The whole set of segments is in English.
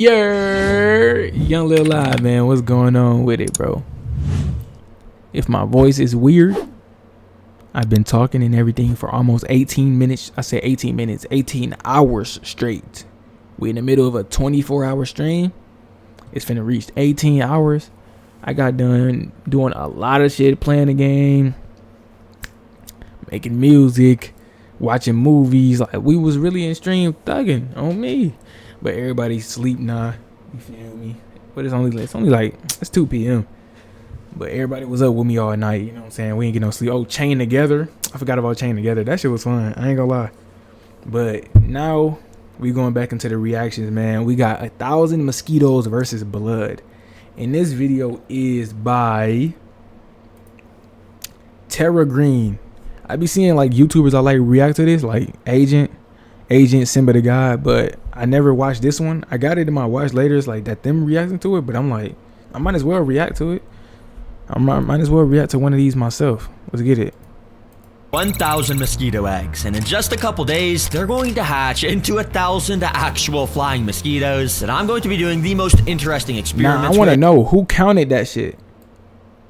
Young Lil Live, man, what's going on with it, bro? If my voice is weird, I've been talking and everything for almost 18 minutes. I say 18 minutes, 18 hours straight. We in the middle of a 24-hour stream. It's finna reach 18 hours. I got done doing a lot of shit, playing the game, making music, watching movies. Like, we was really in stream thugging on me. But everybody's sleep now. You feel me? But it's only like it's 2 p.m. But everybody was up with me all night. You know what I'm saying? We ain't get no sleep. Oh, Chain Together. I forgot about Chain Together. That shit was fun. I ain't gonna lie. But now we going back into the reactions, man. We got 1,000 Mosquitos versus Blood. And this video is by Terra Green. I be seeing like YouTubers I like react to this, like Agent Simba the God, but I never watched this one. I got it in my watch later. It's like that them reacting to it, but I'm like, I might as well react to it. I might as well react to one of these myself. Let's get it. 1,000 mosquito eggs, and in just a couple days, they're going to hatch into 1,000 actual flying mosquitoes, and I'm going to be doing the most interesting experiments. Now, I want to know who counted that shit.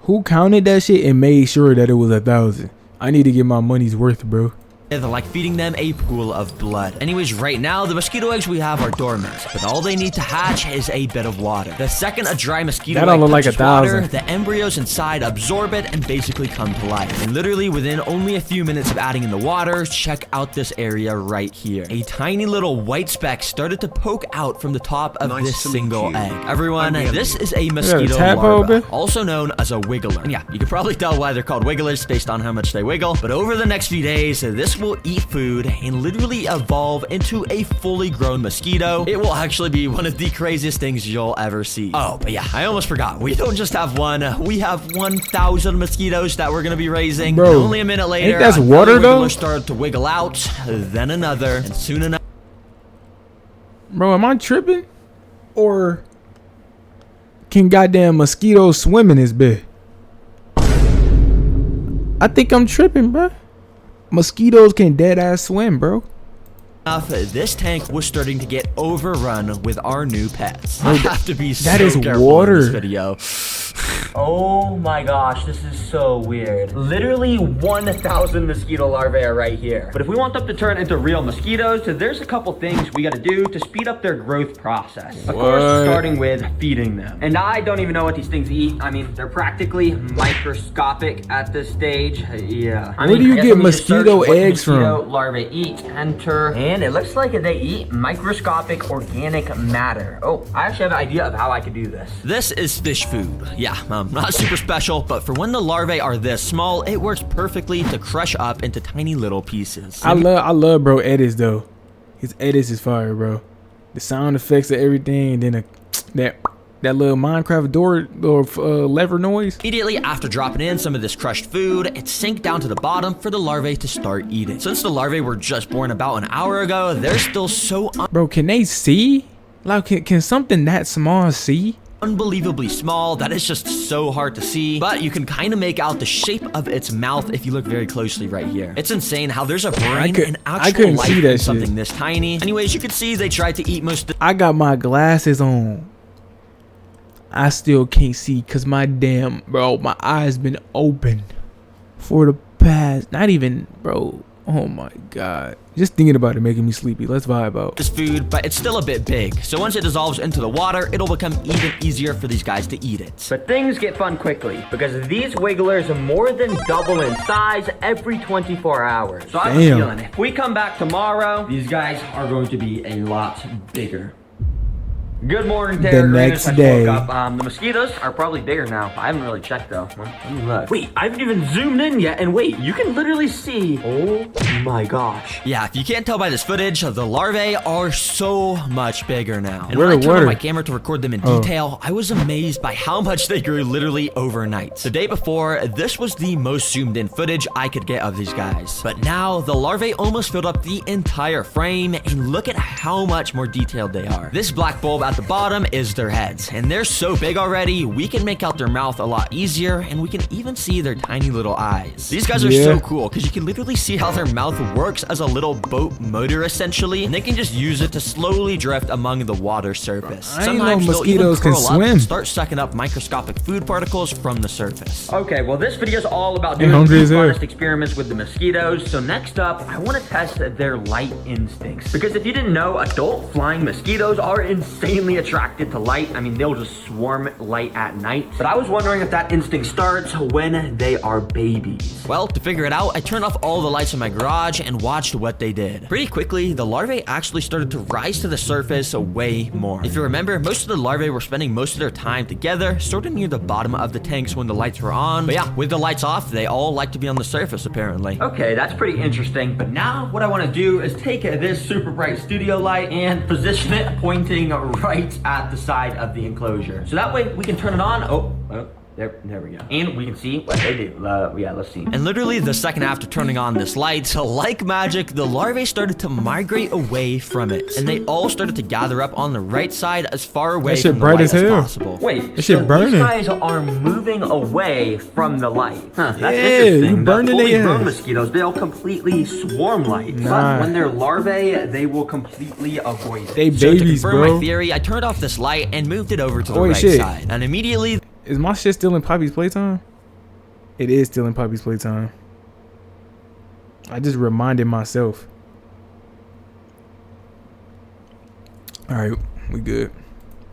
Who counted that shit and made sure that it was 1,000? I need to get my money's worth, bro. Like feeding them a pool of blood. Anyways, right now, the mosquito eggs we have are dormant, but all they need to hatch is a bit of water. The second a dry mosquito egg touches water, the embryos inside absorb it and basically come to life. And literally within only a few minutes of adding in the water, check out this area right here. A tiny little white speck started to poke out from the top of this single egg. Everyone, this is a mosquito larva, also known as a wiggler. And yeah, you can probably tell why they're called wigglers based on how much they wiggle, but over the next few days, this will eat food and literally evolve into a fully grown mosquito. It will actually be one of the craziest things you'll ever see. Oh, but yeah, I almost forgot. We don't just have one. We have 1,000 mosquitoes that we're gonna be raising. Bro, and only a minute later, that's water though. Started to wiggle out, then another, and soon enough. Bro, am I tripping? Or can goddamn mosquitoes swim in this bed? I think I'm tripping, bro. Mosquitoes can dead ass swim, bro. This tank was starting to get overrun with our new pets. Bro, I have to be so that is careful water. in this video. Oh my gosh, this is so weird. Literally 1,000 mosquito larvae are right here. But if we want them to turn into real mosquitoes, there's a couple things we gotta do to speed up their growth process. Of course, starting with feeding them. And I don't even know what these things eat. I mean, they're practically microscopic at this stage. Yeah. Where do you get mosquito eggs from? Mosquito larvae eat, enter, and it looks like they eat microscopic organic matter. Oh, I actually have an idea of how I could do this. This is fish food. Yeah, not super special, but for when the larvae are this small, it works perfectly to crush up into tiny little pieces. I love bro edits though. His edits is fire, bro. The sound effects of everything, and then that little Minecraft door or lever noise. Immediately after dropping in some of this crushed food, it sank down to the bottom for the larvae to start eating. Since the larvae were just born about an hour ago, they're still so bro, can they see? Like, can something that small see? Unbelievably small that it's just so hard to see, but you can kind of make out the shape of its mouth if you look very closely right here. It's insane how there's a brain and actual life in something this tiny. Anyways, you can see they tried to eat most of I got my glasses on. I still can't see because my eyes been open for the past, not even, bro. Oh my God. Just thinking about it making me sleepy. Let's vibe out. This food, but it's still a bit big. So once it dissolves into the water, it'll become even easier for these guys to eat it. But things get fun quickly because these wigglers are more than double in size every 24 hours. So I have a feeling if we come back tomorrow, these guys are going to be a lot bigger. Good morning, Terra. The next day. The mosquitoes are probably bigger now. I haven't really checked though. Let me look. Wait, I haven't even zoomed in yet, and wait, you can literally see. Oh my gosh. Yeah, if you can't tell by this footage, the larvae are so much bigger now. And when I turned on my camera to record them in detail, I was amazed by how much they grew literally overnight. The day before, this was the most zoomed in footage I could get of these guys. But now, the larvae almost filled up the entire frame, and look at how much more detailed they are. This black bulb, at the bottom is their heads, and they're so big already, we can make out their mouth a lot easier, and we can even see their tiny little eyes. These guys are so cool, because you can literally see how their mouth works as a little boat motor, essentially, and they can just use it to slowly drift among the water surface. Sometimes mosquitoes can swim and start sucking up microscopic food particles from the surface. Okay, well, this video is all about doing honest experiments with the mosquitoes, so next up, I want to test their light instincts, because if you didn't know, adult flying mosquitoes are insanely attracted to light. I mean, they'll just swarm light at night, but I was wondering if that instinct starts when they are babies. Well, to figure it out, I turned off all the lights in my garage and watched what they did. Pretty quickly, the larvae actually started to rise to the surface way more. If you remember, most of the larvae were spending most of their time together, sort of near the bottom of the tanks when the lights were on. But yeah, with the lights off, they all like to be on the surface, apparently. Okay, that's pretty interesting, but now what I want to do is take this super bright studio light and position it pointing right at the side of the enclosure. So that way we can turn it on. Oh. There we go. And we can see what they do. Yeah, let's see. And literally the second after turning on this light, like magic, the larvae started to migrate away from it. And they all started to gather up on the right side as far away from the light as possible. Wait, this shit burning. These guys are moving away from the light. Huh, that's interesting. You burning the fully grown mosquitoes, they'll completely swarm light. But when they're larvae, they will completely avoid it. They babies, to confirm my theory, I turned off this light and moved it over to the right side. And immediately... Is my shit still in Poppy's playtime? It is still in Poppy's playtime. I just reminded myself. All right, we good.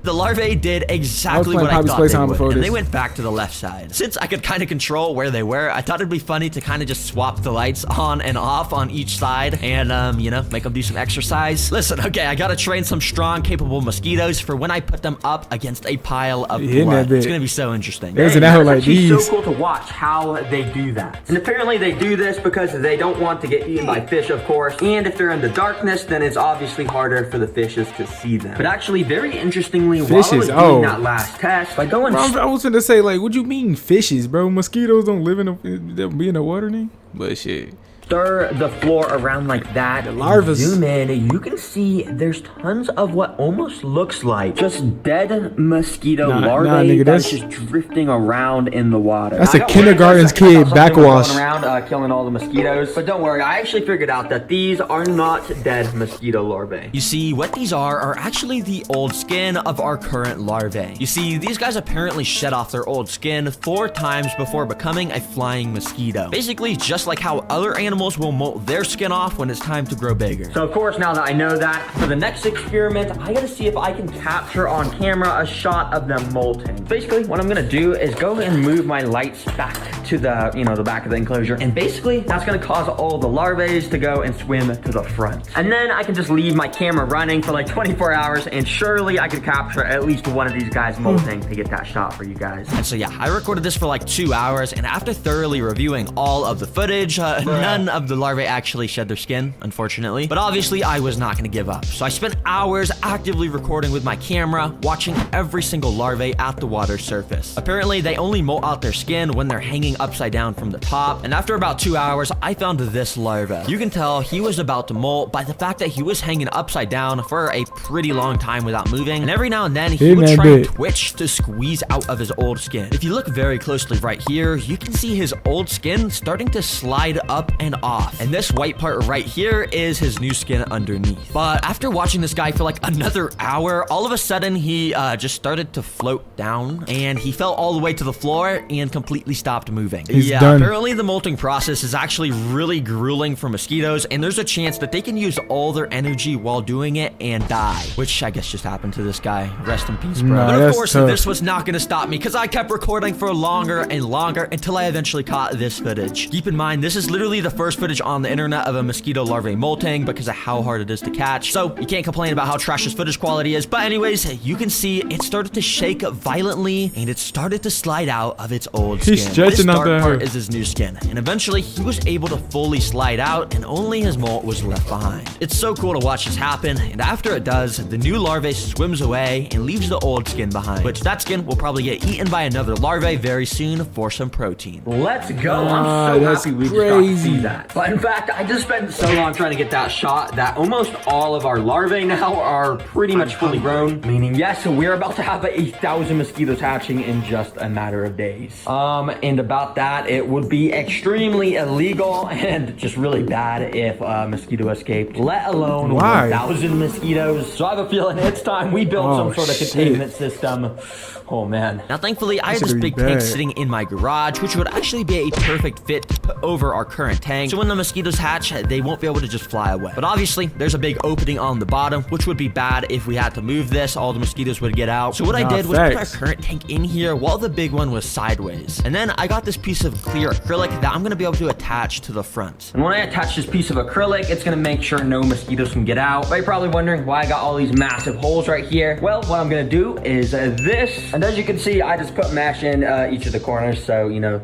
The larvae did exactly what I thought they would, and they went back to the left side. Since I could kind of control where they were, I thought it'd be funny to kind of just swap the lights on and off on each side and, you know, make them do some exercise. Listen, okay, I gotta train some strong, capable mosquitoes for when I put them up against a pile of blood. It's gonna be so interesting. There's an hour like these. It's so cool to watch how they do that. And apparently they do this because they don't want to get eaten by fish, of course. And if they're in the darkness, then it's obviously harder for the fishes to see them. But actually, very interestingly, fishes. While I was doing that last test, by going, I was gonna say, like, what you mean fishes, bro? Mosquitoes don't live in they'll be in the water, name. But shit. Stir the floor around like that. The larvae. Zoom in, you can see there's tons of what almost looks like just dead mosquito larvae that's just drifting around in the water. That's a kindergarten's kid backwash. Around killing all the mosquitoes. But don't worry, I actually figured out that these are not dead mosquito larvae. You see, what these are actually the old skin of our current larvae. You see, these guys apparently shed off their old skin 4 times before becoming a flying mosquito. Basically, just like how other animals will molt their skin off when it's time to grow bigger. So of course, now that I know that, for the next experiment, I gotta see if I can capture on camera a shot of them molting. Basically, what I'm gonna do is go and move my lights back to the, the back of the enclosure. And basically, that's gonna cause all the larvae to go and swim to the front. And then I can just leave my camera running for like 24 hours and surely I could capture at least one of these guys molting to get that shot for you guys. And so yeah, I recorded this for like 2 hours, and after thoroughly reviewing all of the footage, none of the larvae actually shed their skin, unfortunately. But obviously, I was not going to give up. So I spent hours actively recording with my camera, watching every single larvae at the water surface. Apparently, they only molt out their skin when they're hanging upside down from the top. And after about 2 hours, I found this larva. You can tell he was about to molt by the fact that he was hanging upside down for a pretty long time without moving. And every now and then, he would try to twitch to squeeze out of his old skin. If you look very closely right here, you can see his old skin starting to slide up and off. And this white part right here is his new skin underneath. But after watching this guy for like another hour, all of a sudden he just started to float down and he fell all the way to the floor and completely stopped moving. He's done. Apparently the molting process is actually really grueling for mosquitoes, and there's a chance that they can use all their energy while doing it and die, which I guess just happened to this guy. Rest in peace, bro. But of course, this was not going to stop me because I kept recording for longer and longer until I eventually caught this footage. Keep in mind, this is literally the first footage on the internet of a mosquito larvae molting because of how hard it is to catch. So you can't complain about how trash this footage quality is. But anyways, you can see it started to shake violently and it started to slide out of its old skin. He's stretching out this dark part is his new skin. And eventually he was able to fully slide out and only his molt was left behind. It's so cool to watch this happen. And after it does, the new larvae swims away and leaves the old skin behind, which that skin will probably get eaten by another larvae very soon for some protein. Let's go. I'm so happy we just got to see that. that. But in fact, I just spent so long trying to get that shot that almost all of our larvae now are pretty much fully grown. Meaning, yes, we're about to have 1,000 mosquitoes hatching in just a matter of days. And about that, it would be extremely illegal and just really bad if a mosquito escaped, let alone 1,000 mosquitoes. So I have a feeling it's time we build some sort of containment system. Oh man. Now thankfully I have this big tank sitting in my garage, which would actually be a perfect fit to put over our current tank. So when the mosquitoes hatch, they won't be able to just fly away. But obviously there's a big opening on the bottom, which would be bad if we had to move this. All the mosquitoes would get out. So what I did was put our current tank in here while the big one was sideways. And then I got this piece of clear acrylic that I'm gonna be able to attach to the front. And when I attach this piece of acrylic, it's gonna make sure no mosquitoes can get out. But you're probably wondering why I got all these massive holes right here. Well, what I'm gonna do is this. And as you can see, I just put mesh in each of the corners so, you know,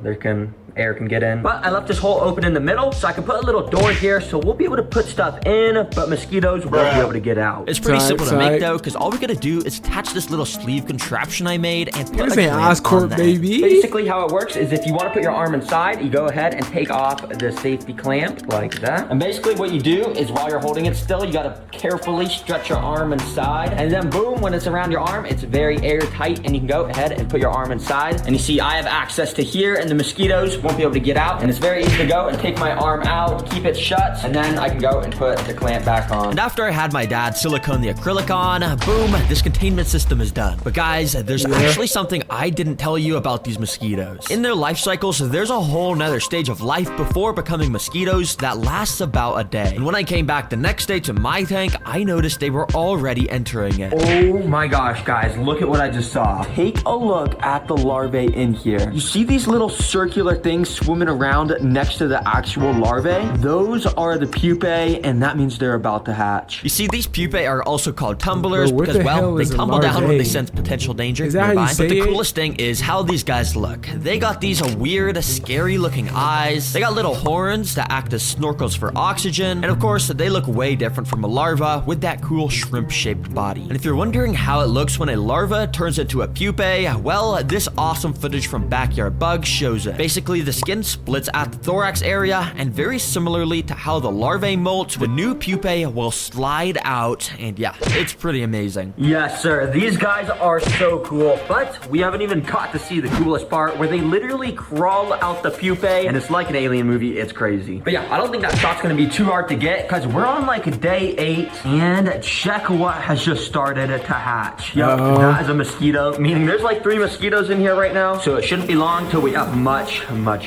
air can get in. But I left this hole open in the middle so I can put a little door here so we'll be able to put stuff in, but mosquitoes won't be able to get out. It's pretty simple to make though, because all we gotta do is attach this little sleeve contraption I made and put a clamp on that. Baby. Basically how it works is if you want to put your arm inside, you go ahead and take off the safety clamp like that. And basically what you do is while you're holding it still, you gotta carefully stretch your arm inside, and then boom, when it's around your arm, it's very airtight and you can go ahead and put your arm inside. And you see I have access to here and the mosquitoes won't be able to get out, and it's very easy to go and take my arm out, keep it shut, and then I can go and put the clamp back on. And after I had my dad silicone the acrylic on, boom, this containment system is done. But guys, there's actually something I didn't tell you about these mosquitoes. In their life cycles, there's a whole nother stage of life before becoming mosquitoes that lasts about a day. And when I came back the next day to my tank, I noticed they were already entering it. Oh my gosh, guys, look at what I just saw. Take a look at the larvae in here. You see these little circular things swimming around next to the actual larvae? Those are the pupae, and that means they're about to hatch. You see, these pupae are also called tumblers because, well, they tumble down when they sense potential danger nearby. But the coolest thing is how these guys look. They got these weird, scary looking eyes. They got little horns that act as snorkels for oxygen. And of course, they look way different from a larva with that cool shrimp-shaped body. And if you're wondering how it looks when a larva turns into a pupae, well, this awesome footage from Backyard Bugs shows it. Basically, the skin splits at the thorax area, and very similarly to how the larvae molt, the new pupae will slide out, and yeah, it's pretty amazing. Yes, sir, these guys are so cool, but we haven't even got to see the coolest part where they literally crawl out the pupae, and it's like an alien movie. It's crazy. But yeah, I don't think that shot's gonna be too hard to get because we're on like day 8, and check what has just started to hatch. Yep, that is a mosquito, meaning there's like 3 mosquitoes in here right now, so it shouldn't be long till we have much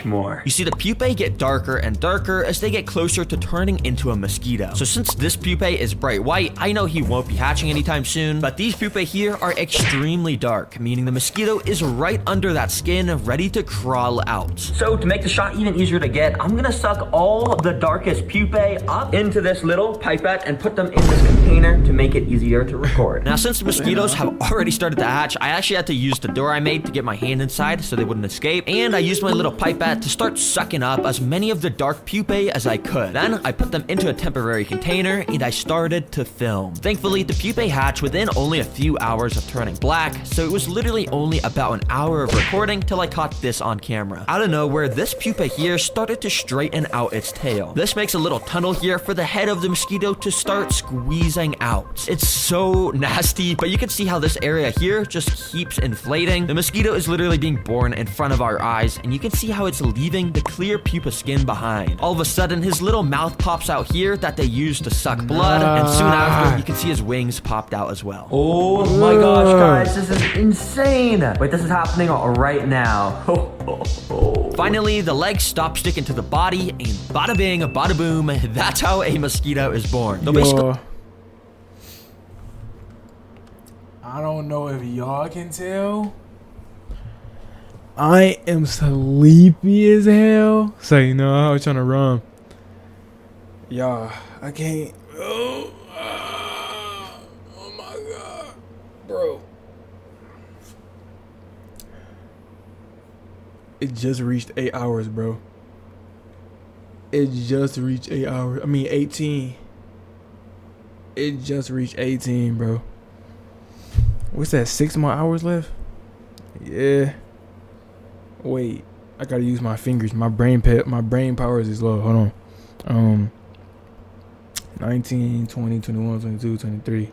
more. You see, the pupae get darker and darker as they get closer to turning into a mosquito. So since this pupae is bright white, I know he won't be hatching anytime soon, but these pupae here are extremely dark, meaning the mosquito is right under that skin, ready to crawl out. So to make the shot even easier to get, I'm gonna suck all the darkest pupae up into this little pipette and put them in this container to make it easier to record. Now, since the mosquitoes have already started to hatch, I actually had to use the door I made to get my hand inside so they wouldn't escape, and I used my little pipette to start sucking up as many of the dark pupae as I could. Then I put them into a temporary container and I started to film. Thankfully, the pupae hatched within only a few hours of turning black, so it was literally only about an hour of recording till I caught this on camera. Out of nowhere, this pupa here started to straighten out its tail. This makes a little tunnel here for the head of the mosquito to start squeezing out. It's so nasty, but you can see how this area here just keeps inflating. The mosquito is literally being born in front of our eyes, and you can see how it's leaving the clear pupa skin behind. All of a sudden, his little mouth pops out here that they use to suck blood, and soon after, you can see his wings popped out as well. Oh my gosh, guys, this is insane. Wait, this is happening right now. Finally, the legs stop sticking to the body, and bada bing, bada boom, that's how a mosquito is born. I don't know if y'all can tell. I am sleepy as hell. So, you know, I was trying to run. Y'all, I can't. Oh my God. Bro. It just reached 8 hours, bro. It just reached 8 hours. I mean, 18. It just reached 18, bro. What's that, 6 more hours left? Yeah. Wait, I gotta use my fingers. My brain powers is low. Hold on. 19, 20, 21, 22, 23.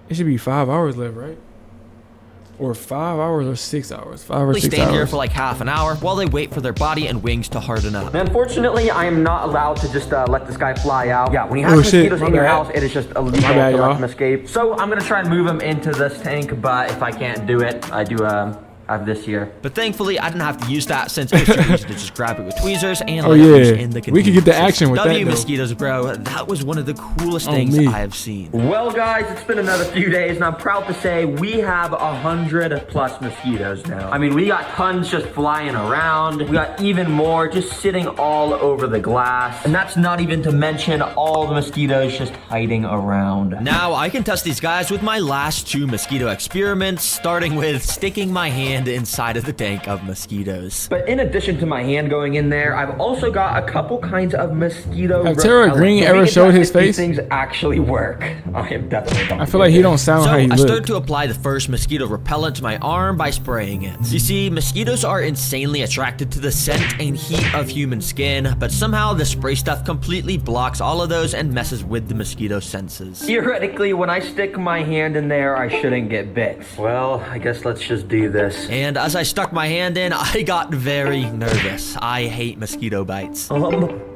It should be 5 hours left, right? Or 5 hours or 6 hours. 5 or 6 hours. They stand here for like half an hour while they wait for their body and wings to harden up. Unfortunately, I am not allowed to just let this guy fly out. Yeah, when you have mosquitoes in your house, it is just illegal to let them escape. So I'm gonna try and move him into this tank, but if I can't do it, I do have this here. But thankfully, I didn't have to use that since it's too easy to just grab it with tweezers and let it in the container. We could get the action with that, Mosquitos, bro. That was one of the coolest things I have seen. Well, guys, it's been another few days, and I'm proud to say we have 100+ mosquitoes now. I mean, we got tons just flying around. We got even more just sitting all over the glass. And that's not even to mention all the mosquitoes just hiding around. Now, I can test these guys with my last 2 mosquito experiments, starting with sticking my hand inside of the tank of mosquitoes. But in addition to my hand going in there, I've also got a couple kinds of mosquito repellent. Have Tara Green ever showed his face? These things actually work. I am definitely I feel like he don't sound how he looks. I started to apply the first mosquito repellent to my arm by spraying it. You see, mosquitoes are insanely attracted to the scent and heat of human skin, but somehow the spray stuff completely blocks all of those and messes with the mosquito senses. Theoretically, when I stick my hand in there, I shouldn't get bit. Well, I guess let's just do this. And as I stuck my hand in, I got very nervous. I hate mosquito bites.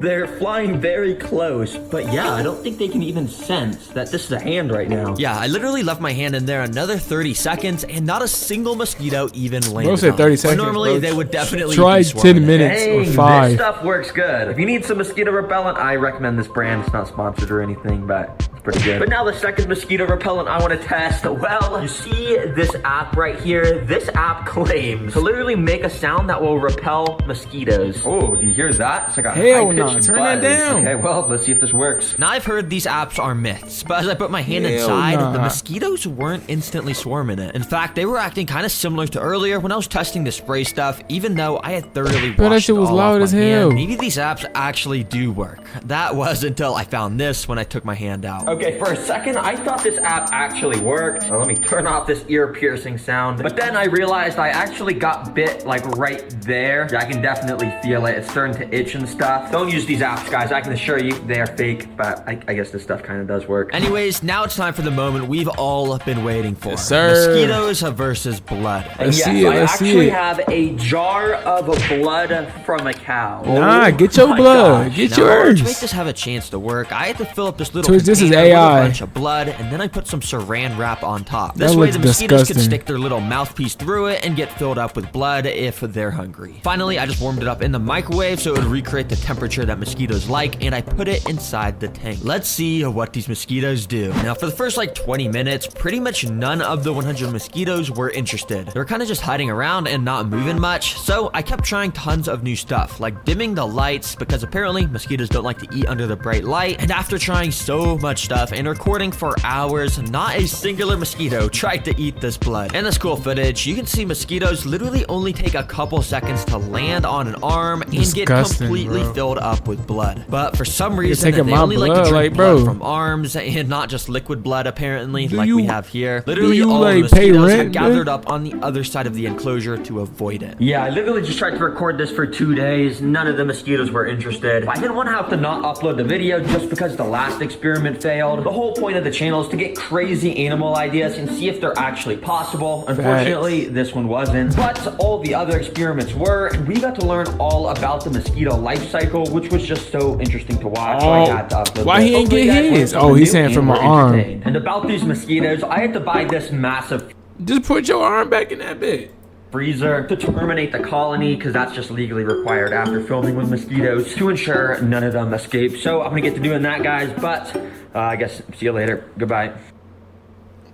They're flying very close, but yeah, I don't think they can even sense that this is a hand right now. Yeah, I literally left my hand in there another 30 seconds, and not a single mosquito even landed. Said 30 seconds. Normally, they would definitely try 10 minutes or 5. This stuff works good. If you need some mosquito repellent, I recommend this brand. It's not sponsored or anything, but pretty good. But now the second mosquito repellent I want to test. Well, you see this app right here? This app claims to literally make a sound that will repel mosquitoes. Oh, do you hear that? It's like a high-pitched turn that down. Okay, well, let's see if this works. Now, I've heard these apps are myths, but as I put my hand inside, the mosquitoes weren't instantly swarming it. In fact, they were acting kind of similar to earlier when I was testing the spray stuff, even though I had thoroughly washed it all off my hand. Maybe these apps actually do work. That was until I found this when I took my hand out. Okay, for a second, I thought this app actually worked. Well, let me turn off this ear-piercing sound. But then I realized I actually got bit, like, right there. Yeah, I can definitely feel it. It's starting to itch and stuff. Don't use these apps, guys. I can assure you they are fake, but I guess this stuff kind of does work. Anyways, now it's time for the moment we've all been waiting for. Yes, sir. Mosquitoes versus blood. And yes, I actually have a jar of blood from a cow. Nah, get your blood. Get yours. To make this have a chance to work, I had to fill up this little container this is AI. with a bunch of blood, and then I put some saran wrap on top. This way the mosquitoes can stick their little mouthpiece through it and get filled up with blood if they're hungry. Finally, I just warmed it up in the microwave so it would recreate the temperature that mosquitoes like, and I put it inside the tank. Let's see what these mosquitoes do. Now, for the first like 20 minutes, pretty much none of the 100 mosquitoes were interested. They were kind of just hiding around and not moving much, so I kept trying tons of new stuff, like dimming the lights, because apparently mosquitoes don't like to eat under the bright light, and after trying so much stuff and recording for hours, not a singular mosquito tried to eat this blood. In this cool footage, you can see mosquitoes literally only take a couple seconds to land on an arm and get completely filled up with blood. But for some reason, they only like to drink blood from arms and not just liquid blood, apparently, we have here. Literally, all the mosquitoes had gathered up on the other side of the enclosure to avoid it. Yeah, I literally just tried to record this for 2 days. None of the mosquitoes were interested. I didn't want to have to not upload the video just because the last experiment failed. The whole point of the channel is to get crazy animal ideas and see if they're actually possible. Unfortunately, this one wasn't, but all the other experiments were, and we got to learn all about the mosquito life cycle, which was just so interesting to watch. So I had to upload why he ain't get his? Oh, he's saying from my arm. And about these mosquitoes, I had to buy this massive... Just put your arm back in that bit. Freezer to terminate the colony, because that's just legally required after filming with mosquitoes, to ensure none of them escape. So I'm gonna get to doing that, guys, but I guess see you later. Goodbye.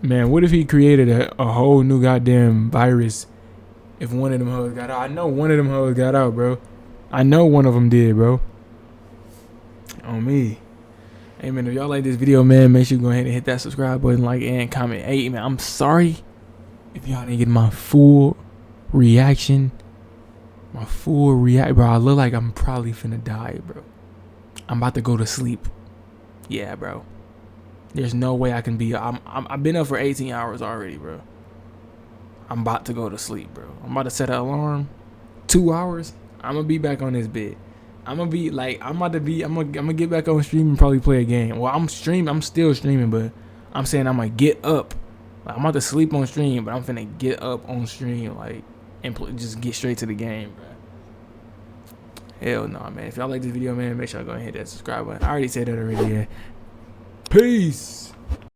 Man, what if he created a whole new goddamn virus if one of them hoes got out? I know one of them hoes got out, bro. I know one of them did, bro. On me. Hey, man, if y'all like this video, man, make sure you go ahead and hit that subscribe button, like, and comment. Hey, man, I'm sorry if y'all didn't get my full reaction. Bro. I look like I'm probably finna die, bro. I'm about to go to sleep. Yeah, bro. There's no way I can be. I've been up for 18 hours already, bro. I'm about to go to sleep, bro. I'm about to set an alarm. 2 hours, I'm gonna be back on this bit. I'm gonna get back on stream and probably play a game. Well, I'm still streaming, but I'm saying I'm gonna get up. Like, I'm about to sleep on stream, but I'm finna get up on stream, like, and just get straight to the game, bro. Hell no, man. If y'all like this video, man, make sure y'all go ahead and hit that subscribe button. I already said that already, yeah. Peace.